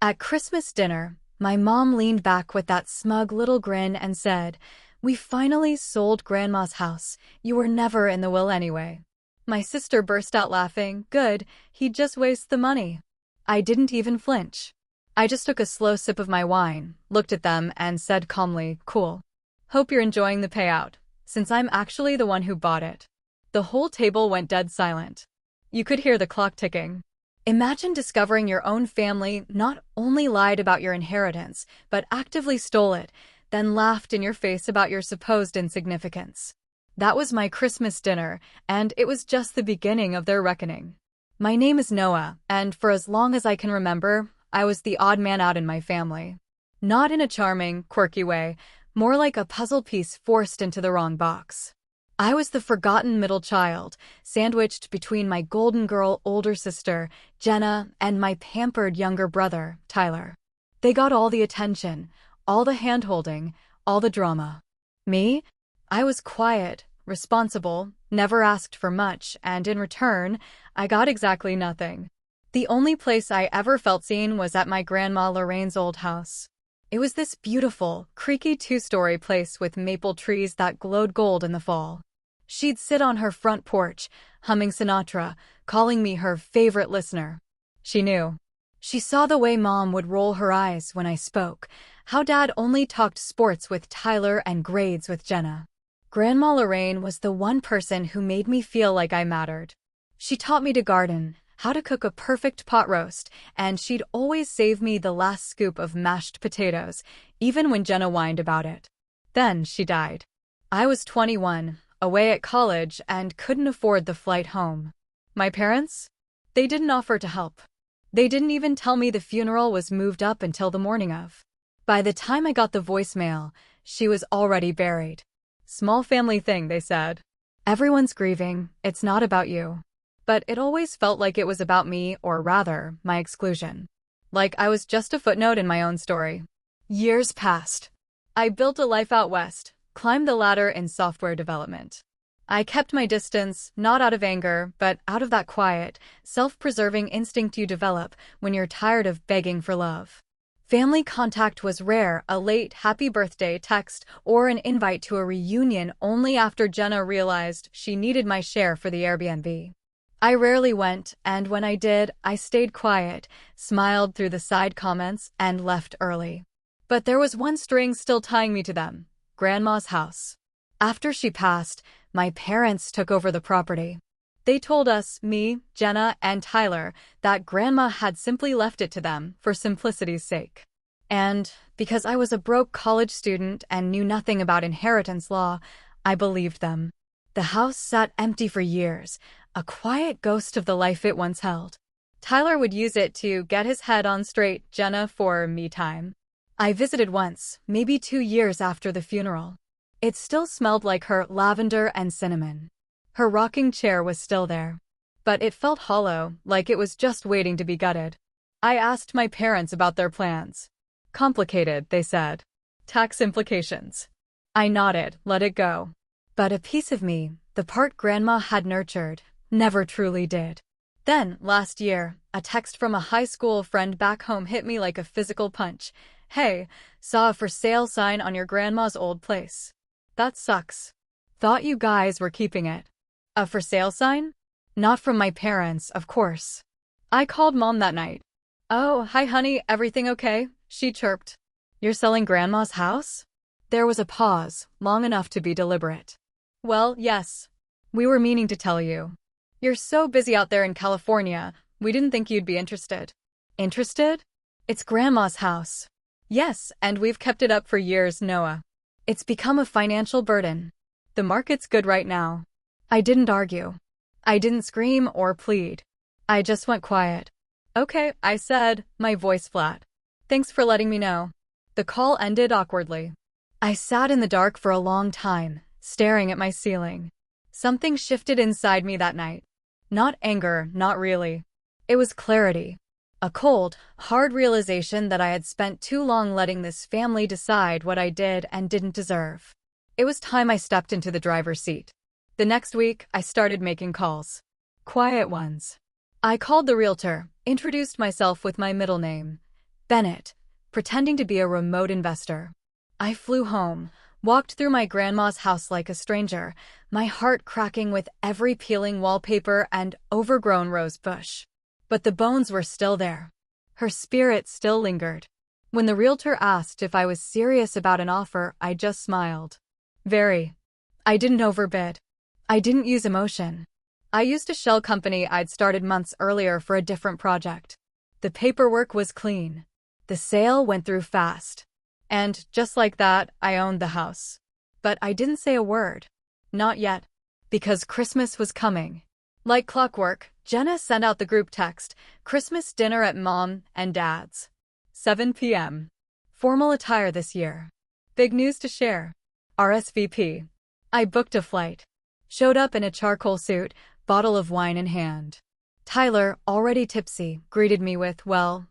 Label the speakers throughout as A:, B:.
A: At Christmas dinner, my mom leaned back with that smug little grin and said, "We finally sold Grandma's house. You were never in the will anyway." My sister burst out laughing. Good, he'd just waste the money. I didn't even flinch. I just took a slow sip of my wine, looked at them, and said calmly, "Cool. Hope you're enjoying the payout, since I'm actually the one who bought it." The whole table went dead silent. You could hear the clock ticking. Imagine discovering your own family not only lied about your inheritance, but actively stole it, then laughed in your face about your supposed insignificance. That was my Christmas dinner, and it was just the beginning of their reckoning. My name is Noah, and for as long as I can remember, I was the odd man out in my family. Not in a charming, quirky way, more like a puzzle piece forced into the wrong box. I was the forgotten middle child, sandwiched between my golden girl older sister, Jenna, and my pampered younger brother, Tyler. They got all the attention, all the hand-holding, all the drama. Me? I was quiet, responsible, never asked for much, and in return, I got exactly nothing. The only place I ever felt seen was at my Grandma Lorraine's old house. It was this beautiful, creaky two-story place with maple trees that glowed gold in the fall. She'd sit on her front porch, humming Sinatra, calling me her favorite listener. She knew. She saw the way Mom would roll her eyes when I spoke, how Dad only talked sports with Tyler and grades with Jenna. Grandma Lorraine was the one person who made me feel like I mattered. She taught me to garden, how to cook a perfect pot roast, and she'd always save me the last scoop of mashed potatoes, even when Jenna whined about it. Then she died. I was 21, away at college, and couldn't afford the flight home. My parents? They didn't offer to help. They didn't even tell me the funeral was moved up until the morning of. By the time I got the voicemail, she was already buried. Small family thing, they said. Everyone's grieving, it's not about you. But it always felt like it was about me, or rather, my exclusion. Like I was just a footnote in my own story. Years passed. I built a life out west, climbed the ladder in software development. I kept my distance, not out of anger, but out of that quiet, self-preserving instinct you develop when you're tired of begging for love. Family contact was rare, a late happy birthday text or an invite to a reunion only after Jenna realized she needed my share for the Airbnb. I rarely went, and when I did, I stayed quiet, smiled through the side comments, and left early. But there was one string still tying me to them: Grandma's house. After she passed, my parents took over the property. They told us, me, Jenna, and Tyler, that Grandma had simply left it to them for simplicity's sake. And, because I was a broke college student and knew nothing about inheritance law, I believed them. The house sat empty for years, a quiet ghost of the life it once held. Tyler would use it to get his head on straight, Jenna for me time. I visited once, maybe 2 years after the funeral. It still smelled like her lavender and cinnamon. Her rocking chair was still there. But it felt hollow, like it was just waiting to be gutted. I asked my parents about their plans. Complicated, they said. Tax implications. I nodded, let it go. But a piece of me, the part Grandma had nurtured, never truly did. Then, last year, a text from a high school friend back home hit me like a physical punch. "Hey, saw a for sale sign on your grandma's old place. That sucks. Thought you guys were keeping it." A for sale sign? Not from my parents, of course. I called Mom that night. "Oh, hi honey, everything okay?" she chirped. "You're selling Grandma's house?" There was a pause, long enough to be deliberate. "Well, yes. We were meaning to tell you. You're so busy out there in California, we didn't think you'd be interested." Interested? It's Grandma's house. Yes, and we've kept it up for years, Noah. It's become a financial burden. The market's good right now. I didn't argue. I didn't scream or plead. I just went quiet. "Okay," I said, my voice flat. "Thanks for letting me know." The call ended awkwardly. I sat in the dark for a long time, staring at my ceiling. Something shifted inside me that night. Not anger, not really. It was clarity. A cold, hard realization that I had spent too long letting this family decide what I did and didn't deserve. It was time I stepped into the driver's seat. The next week, I started making calls. Quiet ones. I called the realtor, introduced myself with my middle name, Bennett, pretending to be a remote investor. I flew home, walked through my grandma's house like a stranger, my heart cracking with every peeling wallpaper and overgrown rose bush. But the bones were still there. Her spirit still lingered. When the realtor asked if I was serious about an offer, I just smiled. Very. I didn't overbid. I didn't use emotion. I used a shell company I'd started months earlier for a different project. The paperwork was clean. The sale went through fast. And just like that, I owned the house. But I didn't say a word. Not yet. Because Christmas was coming. Like clockwork, Jenna sent out the group text, "Christmas dinner at Mom and Dad's. 7 p.m. Formal attire this year. Big news to share. RSVP. I booked a flight. Showed up in a charcoal suit, bottle of wine in hand. Tyler, already tipsy, greeted me with, well,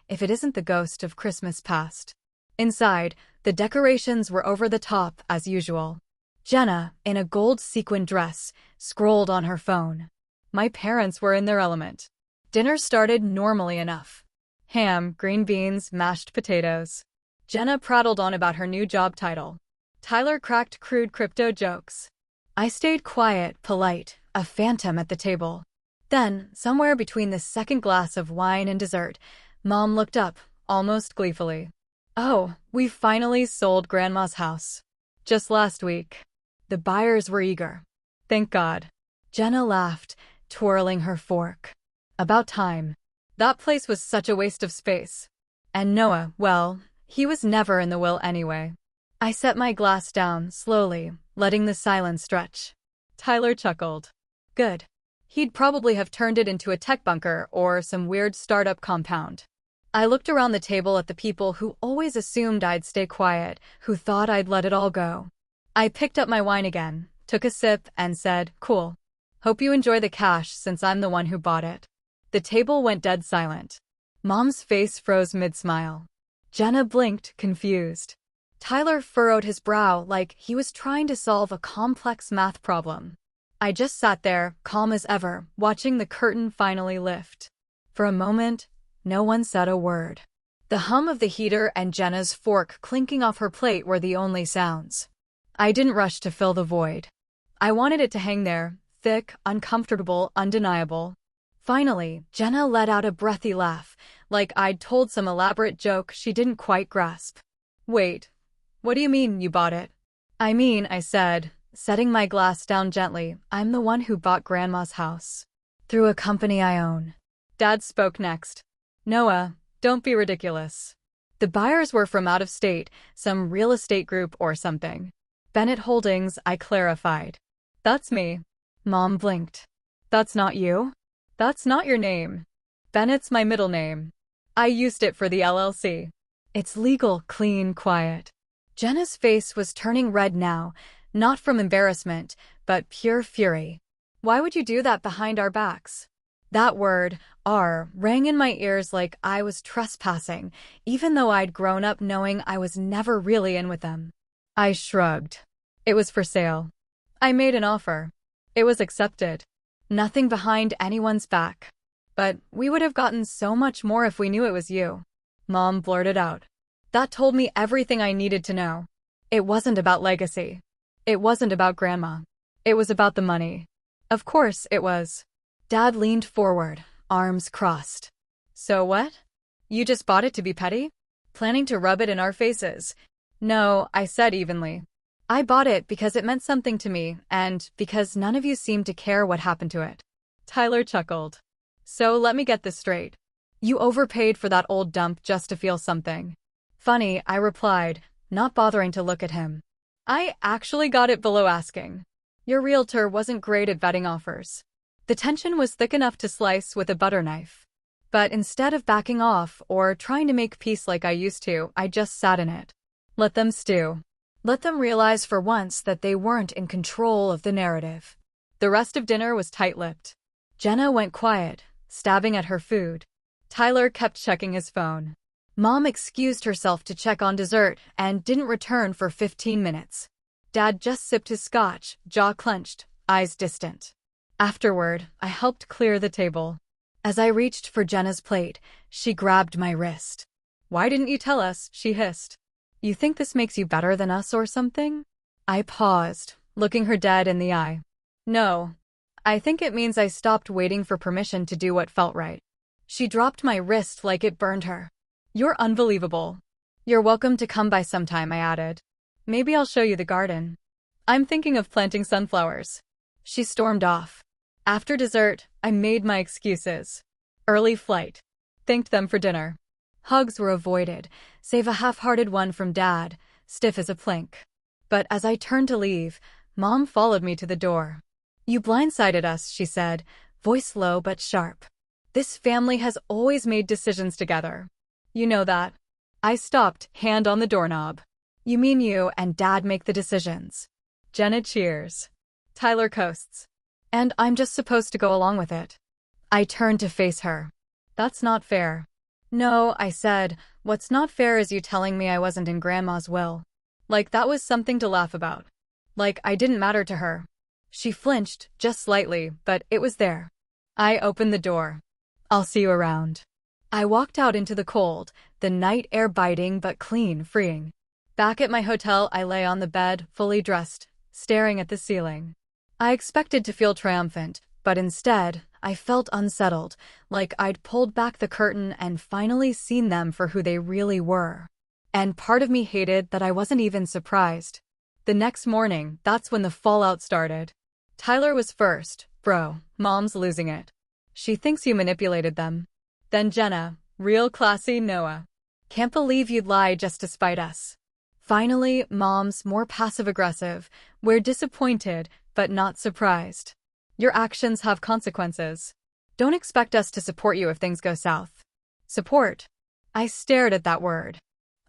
A: if it isn't the ghost of Christmas past." Inside, the decorations were over the top as usual. Jenna, in a gold sequin dress, scrolled on her phone. My parents were in their element. Dinner started normally enough. Ham, green beans, mashed potatoes. Jenna prattled on about her new job title. Tyler cracked crude crypto jokes. I stayed quiet, polite, a phantom at the table. Then, somewhere between the second glass of wine and dessert, Mom looked up, almost gleefully. "Oh, we finally sold Grandma's house. Just last week. The buyers were eager. Thank God." Jenna laughed, twirling her fork. "About time. That place was such a waste of space. And Noah, well, he was never in the will anyway." I set my glass down, slowly, letting the silence stretch. Tyler chuckled. Good. He'd probably have turned it into a tech bunker or some weird startup compound. I looked around the table at the people who always assumed I'd stay quiet, who thought I'd let it all go. I picked up my wine again, took a sip, and said, "Cool. Hope you enjoy the cash since I'm the one who bought it." The table went dead silent. Mom's face froze mid-smile. Jenna blinked, confused. Tyler furrowed his brow like he was trying to solve a complex math problem. I just sat there, calm as ever, watching the curtain finally lift. For a moment, no one said a word. The hum of the heater and Jenna's fork clinking off her plate were the only sounds. I didn't rush to fill the void. I wanted it to hang there, thick, uncomfortable, undeniable. Finally, Jenna let out a breathy laugh, like I'd told some elaborate joke she didn't quite grasp. "Wait, what do you mean you bought it?" "I mean," I said, setting my glass down gently, "I'm the one who bought Grandma's house. Through a company I own." Dad spoke next. "Noah, don't be ridiculous. The buyers were from out of state, some real estate group or something." "Bennett Holdings," I clarified. "That's me." Mom blinked. "That's not you?" "That's not your name. Bennett's my middle name. I used it for the LLC. It's legal, clean, quiet." Jenna's face was turning red now, not from embarrassment, but pure fury. "Why would you do that behind our backs?" That word, rang in my ears like I was trespassing, even though I'd grown up knowing I was never really in with them. I shrugged. It was for sale. I made an offer. It was accepted. Nothing behind anyone's back. "But we would have gotten so much more if we knew it was you," Mom blurted out. That told me everything I needed to know. It wasn't about legacy. It wasn't about Grandma. It was about the money. Of course it was. Dad leaned forward, arms crossed. "So what? You just bought it to be petty? Planning to rub it in our faces?" "No," I said evenly. "I bought it because it meant something to me, and because none of you seemed to care what happened to it." Tyler chuckled. "So let me get this straight. You overpaid for that old dump just to feel something." "Funny," I replied, not bothering to look at him. "I actually got it below asking. Your realtor wasn't great at vetting offers." The tension was thick enough to slice with a butter knife. But instead of backing off or trying to make peace like I used to, I just sat in it. Let them stew. Let them realize for once that they weren't in control of the narrative. The rest of dinner was tight-lipped. Jenna went quiet, stabbing at her food. Tyler kept checking his phone. Mom excused herself to check on dessert and didn't return for 15 minutes. Dad just sipped his scotch, jaw clenched, eyes distant. Afterward, I helped clear the table. As I reached for Jenna's plate, she grabbed my wrist. "Why didn't you tell us?" she hissed. "You think this makes you better than us or something?" I paused, looking her dead in the eye. "No. I think it means I stopped waiting for permission to do what felt right." She dropped my wrist like it burned her. "You're unbelievable." "You're welcome to come by sometime," I added. "Maybe I'll show you the garden. I'm thinking of planting sunflowers." She stormed off. After dessert, I made my excuses. Early flight. Thanked them for dinner. Hugs were avoided, save a half-hearted one from Dad, stiff as a plank. But as I turned to leave, Mom followed me to the door. "You blindsided us," she said, voice low but sharp. "This family has always made decisions together. You know that." I stopped, hand on the doorknob. "You mean you and Dad make the decisions?" Jenna cheers. Tyler coasts. "And I'm just supposed to go along with it." I turned to face her. "That's not fair." "No," I said, "what's not fair is you telling me I wasn't in Grandma's will. Like that was something to laugh about. Like I didn't matter to her." She flinched, just slightly, but it was there. I opened the door. "I'll see you around." I walked out into the cold, the night air biting but clean, freeing. Back at my hotel, I lay on the bed, fully dressed, staring at the ceiling. I expected to feel triumphant, but instead, I felt unsettled, like I'd pulled back the curtain and finally seen them for who they really were. And part of me hated that I wasn't even surprised. The next morning, that's when the fallout started. Tyler was first. "Bro, Mom's losing it. She thinks you manipulated them." Then Jenna, real classy Noah. "Can't believe you'd lie just to spite us." Finally, Mom's more passive-aggressive. "We're disappointed, but not surprised. Your actions have consequences. Don't expect us to support you if things go south." Support. I stared at that word.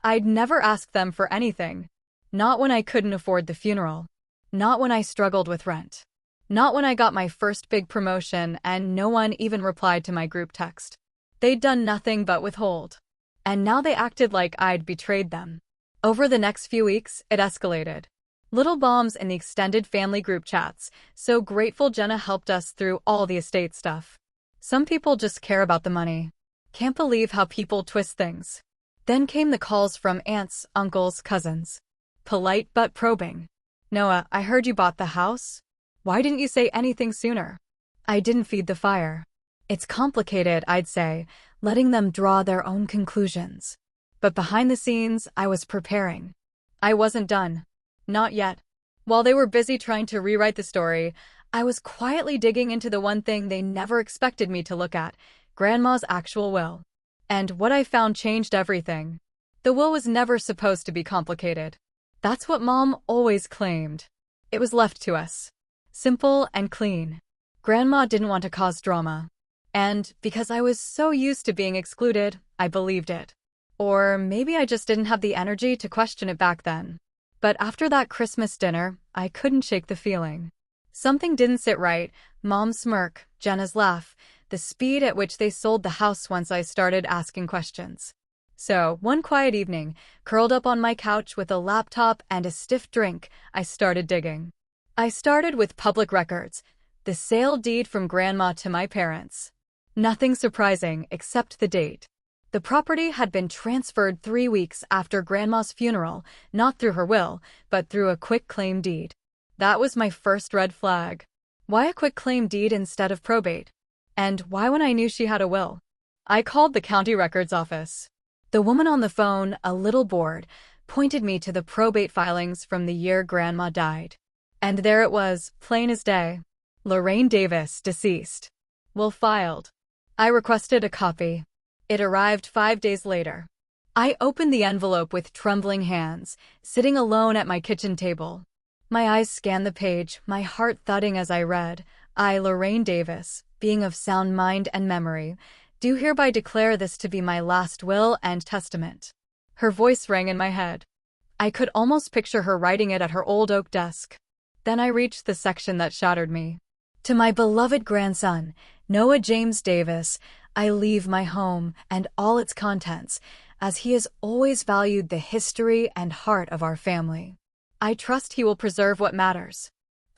A: I'd never asked them for anything. Not when I couldn't afford the funeral. Not when I struggled with rent. Not when I got my first big promotion and no one even replied to my group text. They'd done nothing but withhold. And now they acted like I'd betrayed them. Over the next few weeks, it escalated. Little bombs in the extended family group chats, so grateful Jenna helped us through all the estate stuff. Some people just care about the money. Can't believe how people twist things. Then came the calls from aunts, uncles, cousins. Polite but probing. "Noah, I heard you bought the house. Why didn't you say anything sooner?" I didn't feed the fire. It's complicated, I'd say, letting them draw their own conclusions. But behind the scenes, I was preparing. I wasn't done. Not yet. While they were busy trying to rewrite the story, I was quietly digging into the one thing they never expected me to look at, Grandma's actual will. And what I found changed everything. The will was never supposed to be complicated. That's what Mom always claimed. It was left to us. Simple and clean. Grandma didn't want to cause drama. And because I was so used to being excluded, I believed it. Or maybe I just didn't have the energy to question it back then. But after that Christmas dinner, I couldn't shake the feeling. Something didn't sit right. Mom's smirk, Jenna's laugh, the speed at which they sold the house once I started asking questions. So, one quiet evening, curled up on my couch with a laptop and a stiff drink, I started digging. I started with public records, the sale deed from Grandma to my parents. Nothing surprising except the date. The property had been transferred 3 weeks after Grandma's funeral, not through her will, but through a quitclaim deed. That was my first red flag. Why a quitclaim deed instead of probate? And why when I knew she had a will? I called the county records office. The woman on the phone, a little bored, pointed me to the probate filings from the year Grandma died. And there it was, plain as day. Lorraine Davis, deceased. Will filed. I requested a copy. It arrived 5 days later. I opened the envelope with trembling hands, sitting alone at my kitchen table. My eyes scanned the page, my heart thudding as I read. I, Lorraine Davis, being of sound mind and memory, do hereby declare this to be my last will and testament. Her voice rang in my head. I could almost picture her writing it at her old oak desk. Then I reached the section that shattered me. To my beloved grandson, Noah James Davis, I leave my home and all its contents, as he has always valued the history and heart of our family. I trust he will preserve what matters.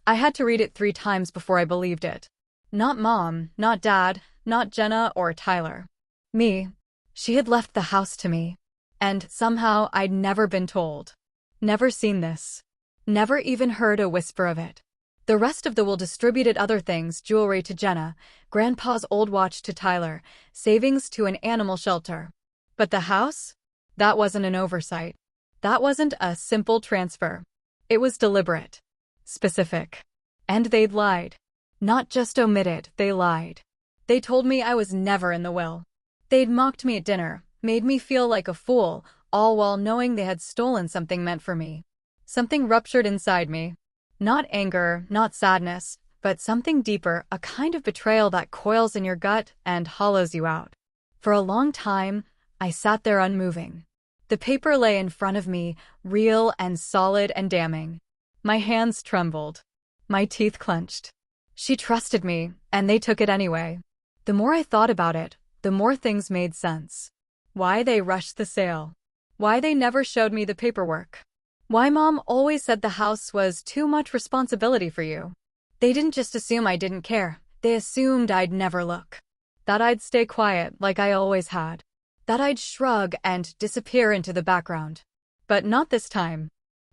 A: I had to read it 3 times before I believed it. Not Mom, not Dad, not Jenna or Tyler. Me. She had left the house to me. And somehow I'd never been told. Never seen this. Never even heard a whisper of it. The rest of the will distributed other things, jewelry to Jenna, Grandpa's old watch to Tyler, savings to an animal shelter. But the house? That wasn't an oversight. That wasn't a simple transfer. It was deliberate. Specific. And they'd lied. Not just omitted, they lied. They told me I was never in the will. They'd mocked me at dinner, made me feel like a fool, all while knowing they had stolen something meant for me. Something ruptured inside me. Not anger, not sadness, but something deeper, a kind of betrayal that coils in your gut and hollows you out. For a long time, I sat there unmoving. The paper lay in front of me, real and solid and damning. My hands trembled. My teeth clenched. She trusted me, and they took it anyway. The more I thought about it, the more things made sense. Why they rushed the sale. Why they never showed me the paperwork. Why Mom always said the house was too much responsibility for you. They didn't just assume I didn't care. They assumed I'd never look. That I'd stay quiet like I always had. That I'd shrug and disappear into the background. But not this time.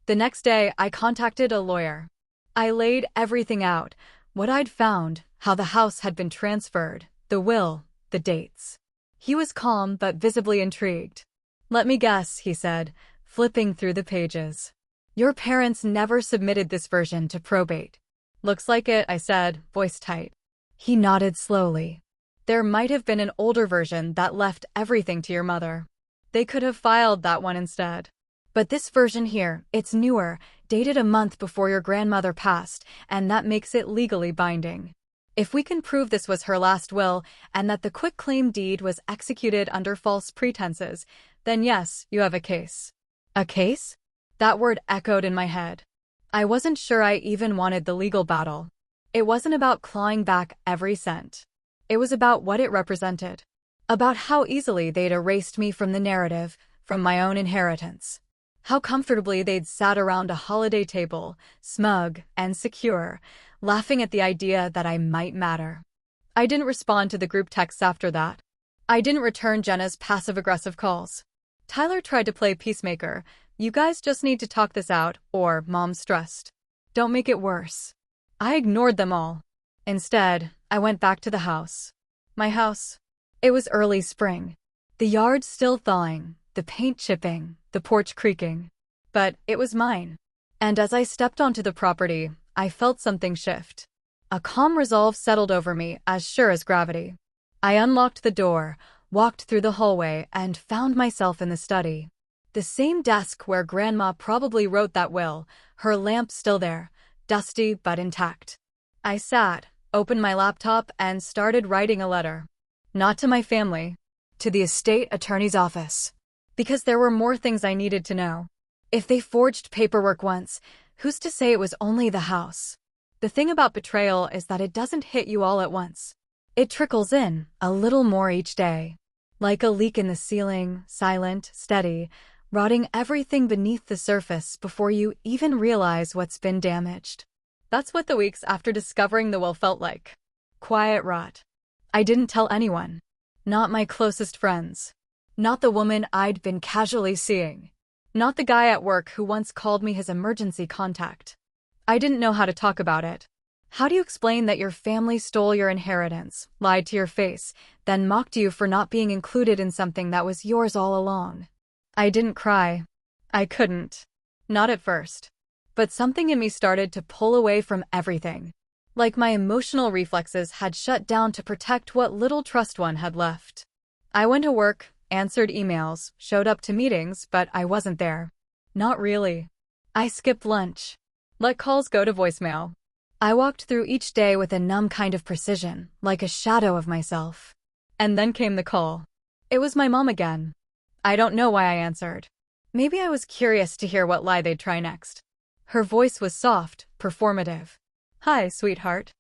A: The next day, I contacted a lawyer. I laid everything out, what I'd found, how the house had been transferred, the will, the dates. He was calm but visibly intrigued. "Let me guess," he said, flipping through the pages. "Your parents never submitted this version to probate." "Looks like it," I said, voice tight. He nodded slowly. "There might have been an older version that left everything to your mother. They could have filed that one instead. But this version here, it's newer, dated a month before your grandmother passed, and that makes it legally binding. If we can prove this was her last will, and that the quitclaim deed was executed under false pretenses, then yes, you have a case." A case? That word echoed in my head. I wasn't sure I even wanted the legal battle. It wasn't about clawing back every cent. It was about what it represented. About how easily they'd erased me from the narrative, from my own inheritance. How comfortably they'd sat around a holiday table, smug and secure, laughing at the idea that I might matter. I didn't respond to the group texts after that. I didn't return Jenna's passive-aggressive calls. Tyler tried to play peacemaker. "You guys just need to talk this out," or "Mom's stressed. Don't make it worse." I ignored them all. Instead, I went back to the house. My house. It was early spring. The yard still thawing, the paint chipping, the porch creaking. But it was mine. And as I stepped onto the property, I felt something shift. A calm resolve settled over me, as sure as gravity. I unlocked the door, walked through the hallway, and found myself in the study. The same desk where Grandma probably wrote that will, her lamp still there, dusty but intact. I sat, opened my laptop, and started writing a letter. Not to my family. To the estate attorney's office. Because there were more things I needed to know. If they forged paperwork once, who's to say it was only the house? The thing about betrayal is that it doesn't hit you all at once. It trickles in, a little more each day. Like a leak in the ceiling, silent, steady, rotting everything beneath the surface before you even realize what's been damaged. That's what the weeks after discovering the will felt like. Quiet rot. I didn't tell anyone. Not my closest friends. Not the woman I'd been casually seeing. Not the guy at work who once called me his emergency contact. I didn't know how to talk about it. How do you explain that your family stole your inheritance, lied to your face, then mocked you for not being included in something that was yours all along? I didn't cry. I couldn't. Not at first. But something in me started to pull away from everything. Like my emotional reflexes had shut down to protect what little trust one had left. I went to work, answered emails, showed up to meetings, but I wasn't there. Not really. I skipped lunch. Let calls go to voicemail. I walked through each day with a numb kind of precision, like a shadow of myself. And then came the call. It was my mom again. I don't know why I answered. Maybe I was curious to hear what lie they'd try next. Her voice was soft, performative. "Hi, sweetheart."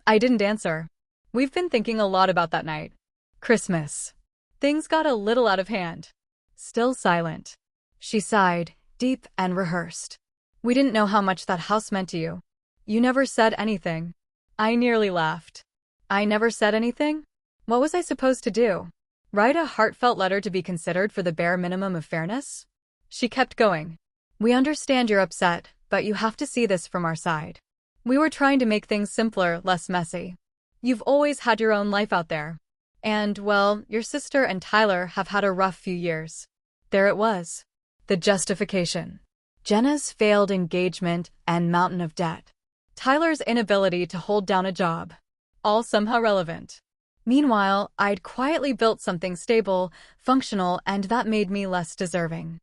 A: I didn't answer. We've been thinking a lot about that night. Christmas. Things got a little out of hand. Still silent. She sighed, deep and rehearsed. "We didn't know how much that house meant to you. You never said anything." I nearly laughed. "I never said anything?" What was I supposed to do? Write a heartfelt letter to be considered for the bare minimum of fairness? She kept going. We understand you're upset, but you have to see this from our side. We were trying to make things simpler, less messy. You've always had your own life out there. And, well, your sister and Tyler have had a rough few years. There it was. The justification. Jenna's failed engagement and mountain of debt. Tyler's inability to hold down a job. All somehow relevant. Meanwhile, I'd quietly built something stable, functional, and that made me less deserving.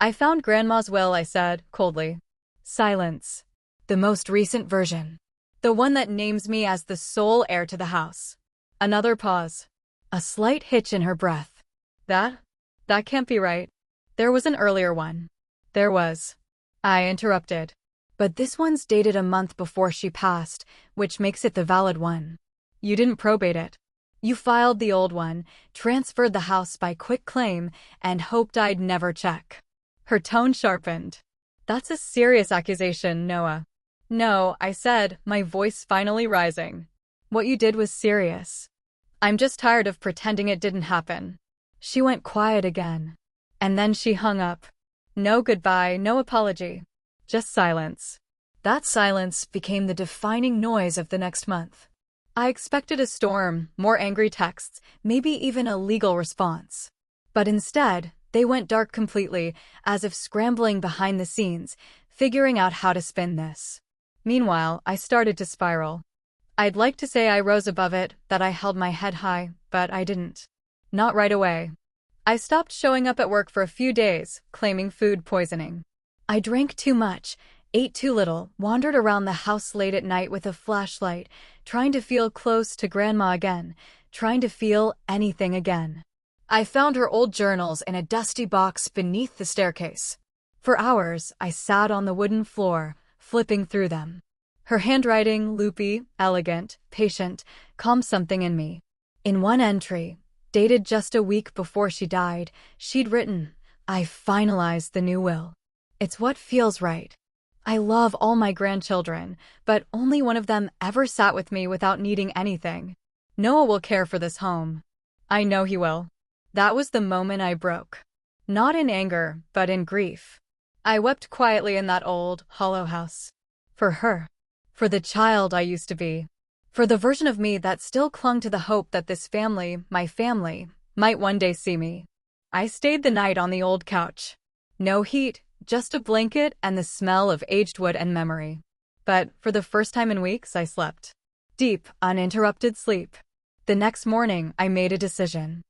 A: I found Grandma's will, I said, coldly. Silence. The most recent version. The one that names me as the sole heir to the house. Another pause. A slight hitch in her breath. That can't be right. There was an earlier one. There was. I interrupted. But this one's dated a month before she passed, which makes it the valid one. You didn't probate it. You filed the old one, transferred the house by quick claim, and hoped I'd never check. Her tone sharpened. That's a serious accusation, Noah. No, I said, my voice finally rising. What you did was serious. I'm just tired of pretending it didn't happen. She went quiet again. And then she hung up. No goodbye, no apology. Just silence. That silence became the defining noise of the next month. I expected a storm, more angry texts, maybe even a legal response. But instead, they went dark completely, as if scrambling behind the scenes, figuring out how to spin this. Meanwhile, I started to spiral. I'd like to say I rose above it, that I held my head high, but I didn't. Not right away. I stopped showing up at work for a few days, claiming food poisoning. I drank too much, ate too little, wandered around the house late at night with a flashlight, trying to feel close to Grandma again, trying to feel anything again. I found her old journals in a dusty box beneath the staircase. For hours, I sat on the wooden floor, flipping through them. Her handwriting, loopy, elegant, patient, calmed something in me. In one entry, dated just a week before she died, she'd written, I finalized the new will. It's what feels right. I love all my grandchildren, but only one of them ever sat with me without needing anything. Noah will care for this home. I know he will. That was the moment I broke. Not in anger, but in grief. I wept quietly in that old, hollow house. For her. For the child I used to be. For the version of me that still clung to the hope that this family, my family, might one day see me. I stayed the night on the old couch. No heat, just a blanket and the smell of aged wood and memory. But for the first time in weeks, I slept. Deep, uninterrupted sleep. The next morning, I made a decision.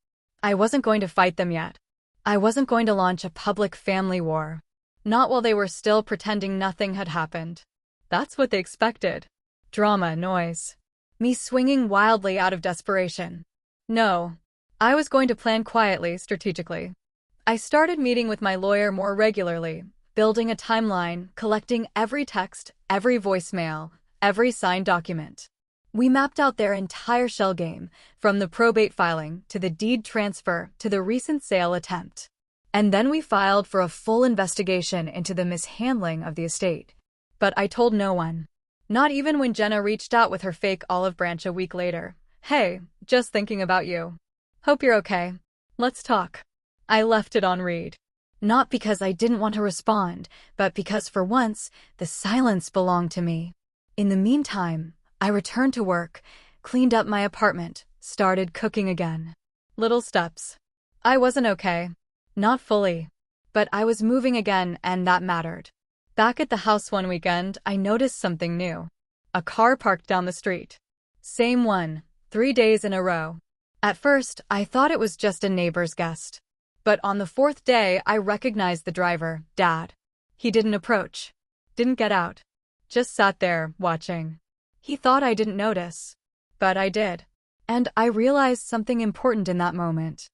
A: I wasn't going to fight them yet. I wasn't going to launch a public family war. Not while they were still pretending nothing had happened. That's what they expected. Drama, noise. Me swinging wildly out of desperation. No. I was going to plan quietly, strategically. I started meeting with my lawyer more regularly, building a timeline, collecting every text, every voicemail, every signed document. We mapped out their entire shell game, from the probate filing to the deed transfer to the recent sale attempt. And then we filed for a full investigation into the mishandling of the estate. But I told no one. Not even when Jenna reached out with her fake olive branch a week later. Hey, just thinking about you. Hope you're okay. Let's talk. I left it on read. Not because I didn't want to respond, but because for once, the silence belonged to me. In the meantime, I returned to work, cleaned up my apartment, started cooking again. Little steps. I wasn't okay. Not fully. But I was moving again, and that mattered. Back at the house one weekend, I noticed something new. A car parked down the street. Same one, 3 days in a row. At first, I thought it was just a neighbor's guest. But on the 4th day, I recognized the driver, Dad. He didn't approach. Didn't get out. Just sat there, watching. He thought I didn't notice. But I did. And I realized something important in that moment.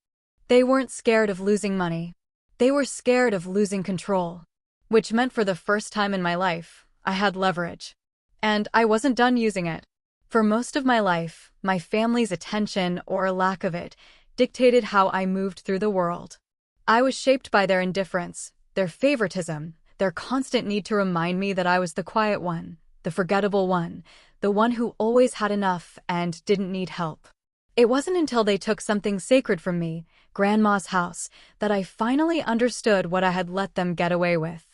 A: They weren't scared of losing money. They were scared of losing control. Which meant for the first time in my life, I had leverage. And I wasn't done using it. For most of my life, my family's attention, or lack of it, dictated how I moved through the world. I was shaped by their indifference, their favoritism, their constant need to remind me that I was the quiet one, the forgettable one, the one who always had enough and didn't need help. It wasn't until they took something sacred from me, Grandma's house, that I finally understood what I had let them get away with.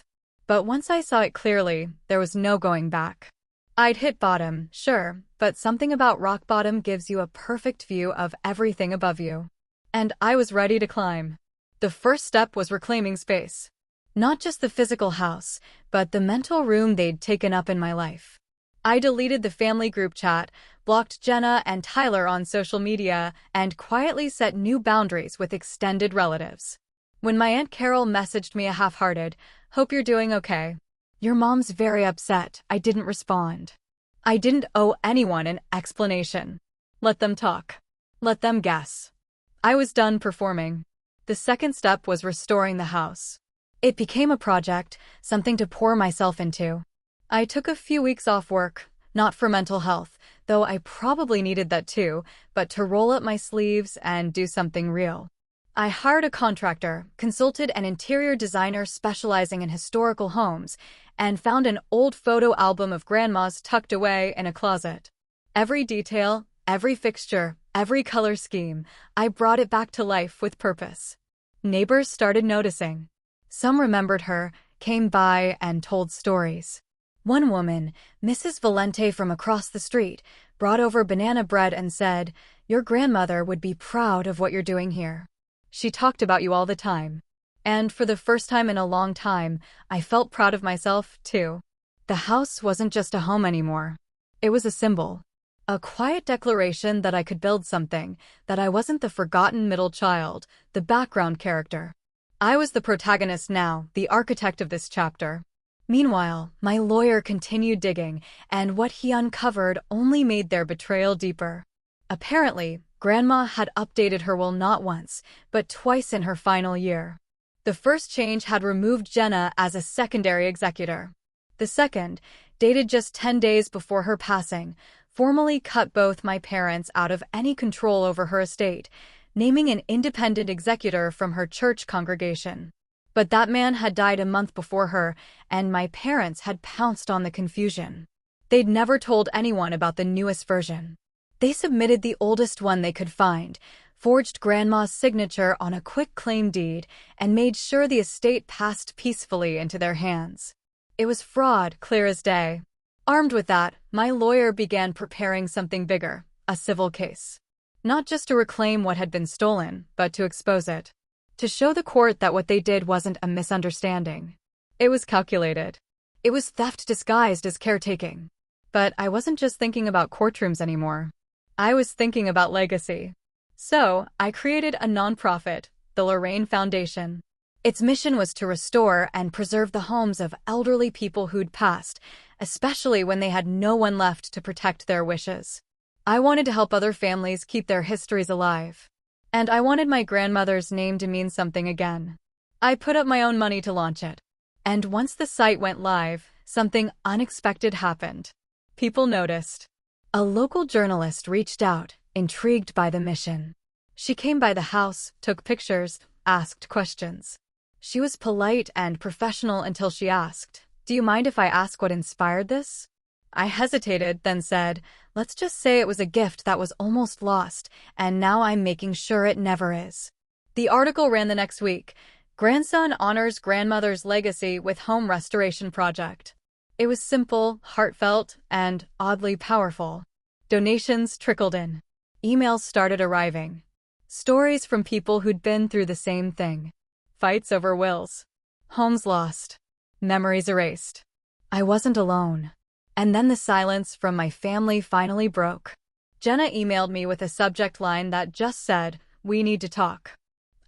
A: But once I saw it clearly, there was no going back. I'd hit bottom, sure, but something about rock bottom gives you a perfect view of everything above you. And I was ready to climb. The first step was reclaiming space. Not just the physical house, but the mental room they'd taken up in my life. I deleted the family group chat, blocked Jenna and Tyler on social media, and quietly set new boundaries with extended relatives. When my Aunt Carol messaged me a half-hearted, "Hope you're doing okay. Your mom's very upset," I didn't respond. I didn't owe anyone an explanation. Let them talk. Let them guess. I was done performing. The second step was restoring the house. It became a project, something to pour myself into. I took a few weeks off work, not for mental health, though I probably needed that too, but to roll up my sleeves and do something real. I hired a contractor, consulted an interior designer specializing in historical homes, and found an old photo album of Grandma's tucked away in a closet. Every detail, every fixture, every color scheme, I brought it back to life with purpose. Neighbors started noticing. Some remembered her, came by, and told stories. One woman, Mrs. Valente from across the street, brought over banana bread and said, "Your grandmother would be proud of what you're doing here. She talked about you all the time." And for the first time in a long time, I felt proud of myself, too. The house wasn't just a home anymore. It was a symbol. A quiet declaration that I could build something, that I wasn't the forgotten middle child, the background character. I was the protagonist now, the architect of this chapter. Meanwhile, my lawyer continued digging, and what he uncovered only made their betrayal deeper. Apparently, Grandma had updated her will not once, but twice in her final year. The first change had removed Jenna as a secondary executor. The second, dated just 10 days before her passing, formally cut both my parents out of any control over her estate, naming an independent executor from her church congregation. But that man had died a month before her, and my parents had pounced on the confusion. They'd never told anyone about the newest version. They submitted the oldest one they could find, forged Grandma's signature on a quick claim deed, and made sure the estate passed peacefully into their hands. It was fraud, clear as day. Armed with that, my lawyer began preparing something bigger, a civil case. Not just to reclaim what had been stolen, but to expose it. To show the court that what they did wasn't a misunderstanding. It was calculated. It was theft disguised as caretaking. But I wasn't just thinking about courtrooms anymore. I was thinking about legacy. So, I created a nonprofit, the Lorraine Foundation. Its mission was to restore and preserve the homes of elderly people who'd passed, especially when they had no one left to protect their wishes. I wanted to help other families keep their histories alive. And I wanted my grandmother's name to mean something again. I put up my own money to launch it. And once the site went live, something unexpected happened. People noticed. A local journalist reached out, intrigued by the mission. She came by the house, took pictures, asked questions. She was polite and professional until she asked, "Do you mind if I ask what inspired this?" I hesitated, then said, "Let's just say it was a gift that was almost lost, and now I'm making sure it never is." The article ran the next week. Grandson honors grandmother's legacy with home restoration project. It was simple, heartfelt, and oddly powerful. Donations trickled in. Emails started arriving. Stories from people who'd been through the same thing. Fights over wills. Homes lost. Memories erased. I wasn't alone. And then the silence from my family finally broke. Jenna emailed me with a subject line that just said, "We need to talk."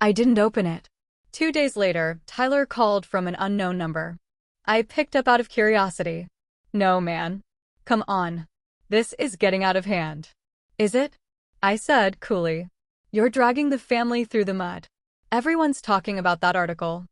A: I didn't open it. 2 days later, Tyler called from an unknown number. I picked up out of curiosity. "No, man. Come on. This is getting out of hand." "Is it?" I said coolly. "You're dragging the family through the mud. Everyone's talking about that article."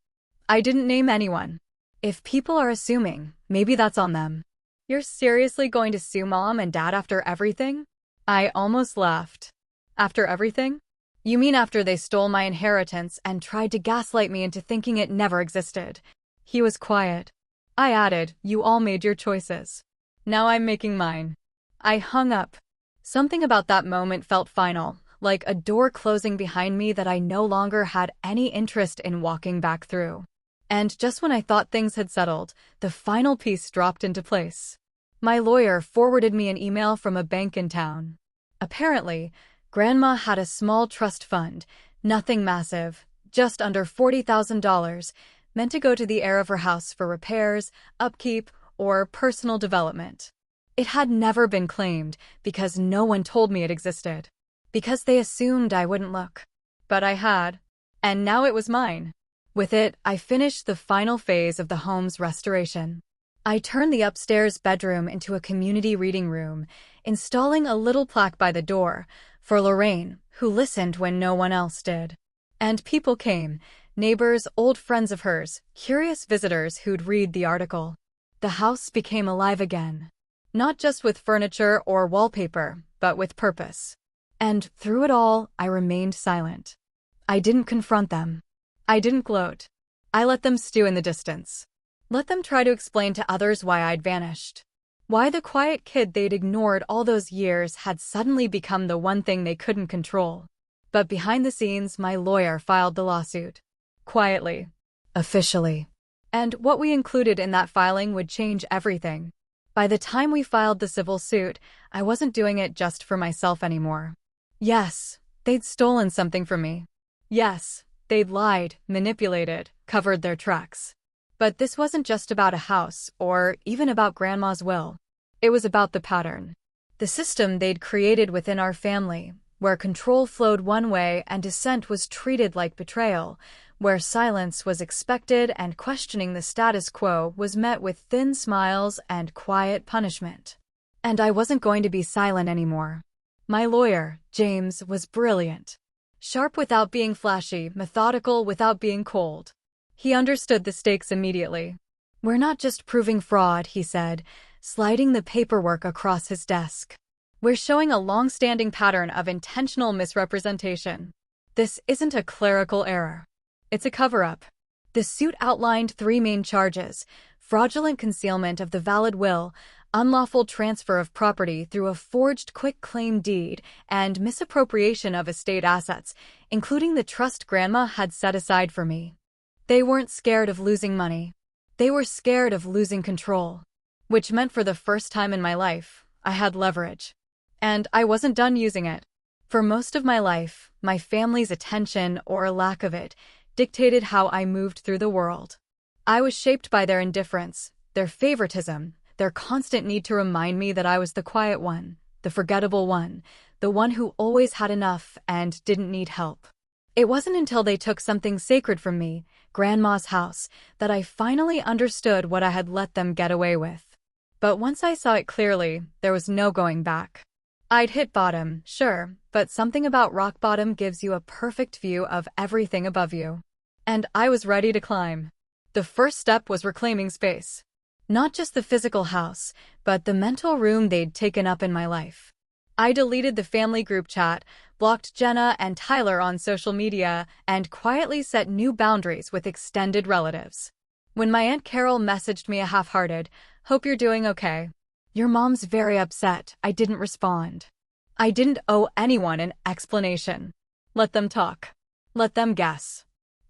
A: I didn't name anyone. If people are assuming, maybe that's on them. "You're seriously going to sue Mom and Dad after everything?" I almost laughed. "After everything? You mean after they stole my inheritance and tried to gaslight me into thinking it never existed?" He was quiet. I added, "You all made your choices. Now I'm making mine." I hung up. Something about that moment felt final, like a door closing behind me that I no longer had any interest in walking back through. And just when I thought things had settled, the final piece dropped into place. My lawyer forwarded me an email from a bank in town. Apparently, Grandma had a small trust fund, nothing massive, just under $40,000, meant to go to the heir of her house for repairs, upkeep, or personal development. It had never been claimed because no one told me it existed. Because they assumed I wouldn't look. But I had. And now it was mine. With it, I finished the final phase of the home's restoration. I turned the upstairs bedroom into a community reading room, installing a little plaque by the door for Lorraine, who listened when no one else did. And people came, neighbors, old friends of hers, curious visitors who'd read the article. The house became alive again. Not just with furniture or wallpaper, but with purpose. And through it all, I remained silent. I didn't confront them. I didn't gloat. I let them stew in the distance. Let them try to explain to others why I'd vanished. Why the quiet kid they'd ignored all those years had suddenly become the one thing they couldn't control. But behind the scenes, my lawyer filed the lawsuit. Quietly. Officially. And what we included in that filing would change everything. By the time we filed the civil suit, I wasn't doing it just for myself anymore. Yes, they'd stolen something from me. Yes, they'd lied, manipulated, covered their tracks. But this wasn't just about a house, or even about Grandma's will. It was about the pattern. The system they'd created within our family, where control flowed one way and dissent was treated like betrayal, where silence was expected and questioning the status quo was met with thin smiles and quiet punishment. And I wasn't going to be silent anymore. My lawyer, James, was brilliant. Sharp without being flashy, methodical without being cold. He understood the stakes immediately. We're not just proving fraud, he said, sliding the paperwork across his desk. We're showing a long-standing pattern of intentional misrepresentation. This isn't a clerical error. It's a cover-up. The suit outlined 3 main charges: fraudulent concealment of the valid will, unlawful transfer of property through a forged quitclaim deed, and misappropriation of estate assets, including the trust Grandma had set aside for me. They weren't scared of losing money. They were scared of losing control. Which meant for the first time in my life, I had leverage. And I wasn't done using it. For most of my life, my family's attention, or lack of it, dictated how I moved through the world. I was shaped by their indifference, their favoritism, their constant need to remind me that I was the quiet one, the forgettable one, the one who always had enough and didn't need help. It wasn't until they took something sacred from me, Grandma's house, that I finally understood what I had let them get away with. But once I saw it clearly, there was no going back. I'd hit bottom, sure, but something about rock bottom gives you a perfect view of everything above you. And I was ready to climb. The first step was reclaiming space. Not just the physical house, but the mental room they'd taken up in my life. I deleted the family group chat, blocked Jenna and Tyler on social media, and quietly set new boundaries with extended relatives. When my Aunt Carol messaged me a half-hearted, "Hope you're doing okay. Your mom's very upset," I didn't respond. I didn't owe anyone an explanation. Let them talk. Let them guess.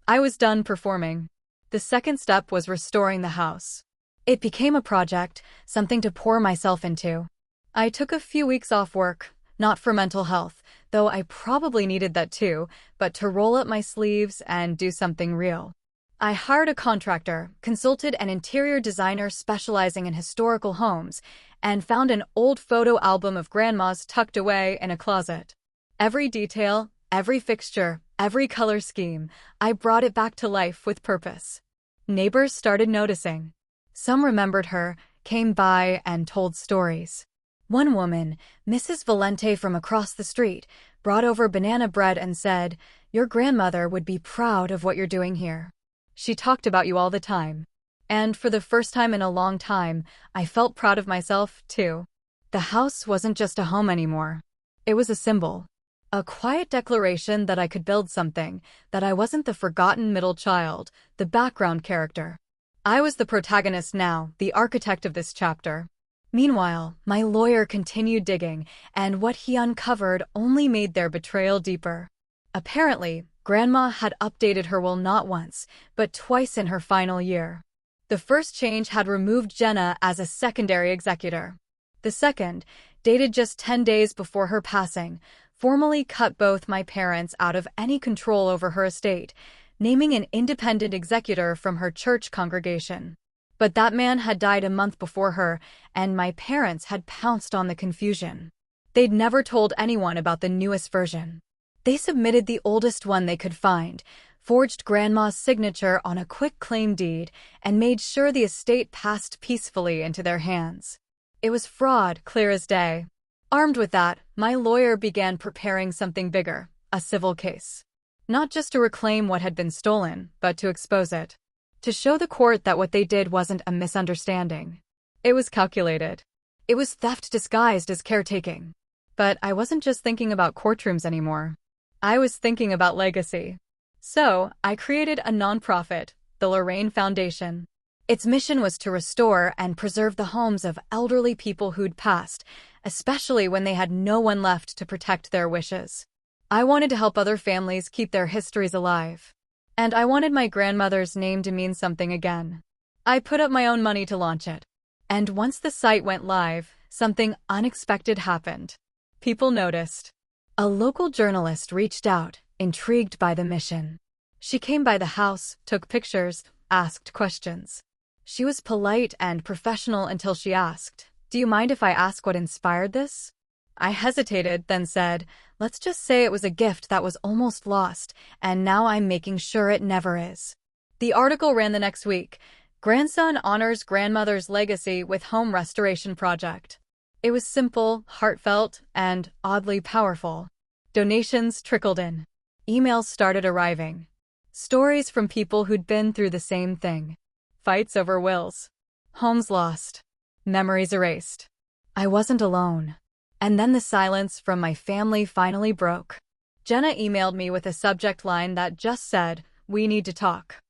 A: I was done performing. The second step was restoring the house. It became a project, something to pour myself into. I took a few weeks off work, not for mental health, though I probably needed that too, but to roll up my sleeves and do something real. I hired a contractor, consulted an interior designer specializing in historical homes, and found an old photo album of Grandma's tucked away in a closet. Every detail, every fixture, every color scheme, I brought it back to life with purpose. Neighbors started noticing. Some remembered her, came by, and told stories. One woman, Mrs. Valente from across the street, brought over banana bread and said, "Your grandmother would be proud of what you're doing here. She talked about you all the time." And for the first time in a long time, I felt proud of myself, too. The house wasn't just a home anymore. It was a symbol. A quiet declaration that I could build something, that I wasn't the forgotten middle child, the background character. I was the protagonist now, the architect of this chapter. Meanwhile, my lawyer continued digging, and what he uncovered only made their betrayal deeper. Apparently, Grandma had updated her will not once, but twice in her final year. The first change had removed Jenna as a secondary executor. The second, dated just 10 days before her passing, formally cut both my parents out of any control over her estate, naming an independent executor from her church congregation. But that man had died a month before her, and my parents had pounced on the confusion. They'd never told anyone about the newest version. They submitted the oldest one they could find, forged Grandma's signature on a quitclaim deed, and made sure the estate passed peacefully into their hands. It was fraud, clear as day. Armed with that, my lawyer began preparing something bigger, a civil case. Not just to reclaim what had been stolen, but to expose it. To show the court that what they did wasn't a misunderstanding. It was calculated. It was theft disguised as caretaking. But I wasn't just thinking about courtrooms anymore. I was thinking about legacy. So, I created a nonprofit, the Lorraine Foundation. Its mission was to restore and preserve the homes of elderly people who'd passed, especially when they had no one left to protect their wishes. I wanted to help other families keep their histories alive. And I wanted my grandmother's name to mean something again. I put up my own money to launch it. And once the site went live, something unexpected happened. People noticed. A local journalist reached out, intrigued by the mission. She came by the house, took pictures, asked questions. She was polite and professional until she asked, "Do you mind if I ask what inspired this?" I hesitated, then said, "Let's just say it was a gift that was almost lost, and now I'm making sure it never is." The article ran the next week. Grandson honors grandmother's legacy with home restoration project. It was simple, heartfelt, and oddly powerful. Donations trickled in. Emails started arriving. Stories from people who'd been through the same thing. Fights over wills. Homes lost. Memories erased. I wasn't alone. And then the silence from my family finally broke. Jenna emailed me with a subject line that just said, "We need to talk."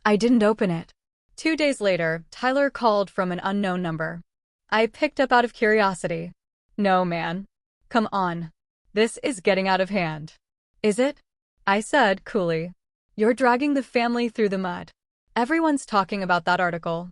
A: I didn't open it. 2 days later, Tyler called from an unknown number. I picked up out of curiosity. "No, man. Come on. This is getting out of hand." "Is it?" I said coolly. "You're dragging the family through the mud. Everyone's talking about that article."